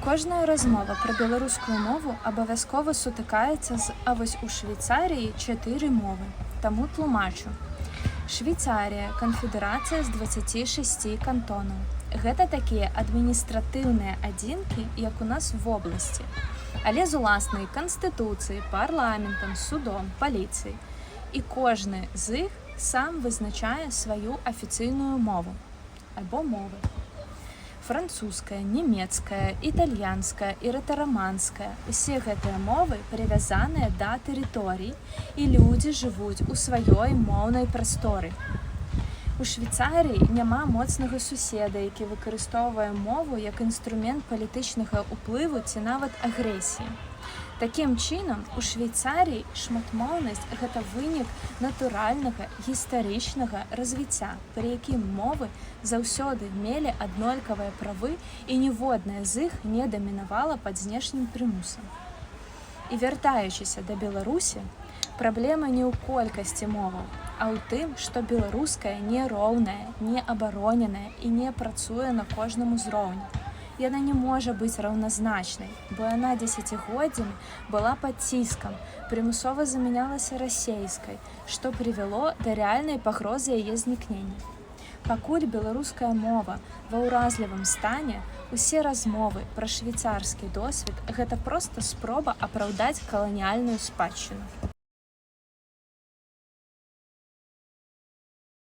Кожная размова пра беларускую мову абавязкова сутыкаецца з «а вось у Швейцарыі 4 мовы». Таму тлумачу. Швейцарія – канфедэрацыя з 26 кантонаў. Гэта такія адміністратыўныя адзінкі, як у нас в вобласці, але з уласнай канстытуцыяй, парламентам, судом, паліцыяй. І кожны з іх сам вызначае сваю афіцыйную мову альбо мовы. Французская, нямецкая, італьянская і ратараманская. Усе гэтыя мовы прывязаныя да тэрыторый, і людзі жывуць у сваёй моўнай прасторы. У Швейцарыі няма моцнага суседа, які выкарыстоўвае мову як інструмент палітычнага ўплыву ці нават агрэсіі. Такім чынам, у Швейцарыі шматмоўнасць – гэта вынік натуральнага гістарычнага развіцця, пры якім мовы заўсёды мелі аднолькавыя правы і ніводная з іх не дамінавала пад знешнім прымусам. І вяртаючыся да Беларусі, праблема не ў колькасці моваў, а ў тым, што беларуская не роўная, не абароненая і не працуе на кожным узроўні. Яна не можа быць раўназначнай, бо яна дзесяцігоддзямі была пад ціскам, прымусова замянялася расейскай, што прывяло да рэальнай пагрозы яе знікнення. Пакуль беларуская мова ва ўразлівым стане, усе размовы пра швейцарскі досвед – гэта проста спроба апраўдаць каланіяльную спадчыну.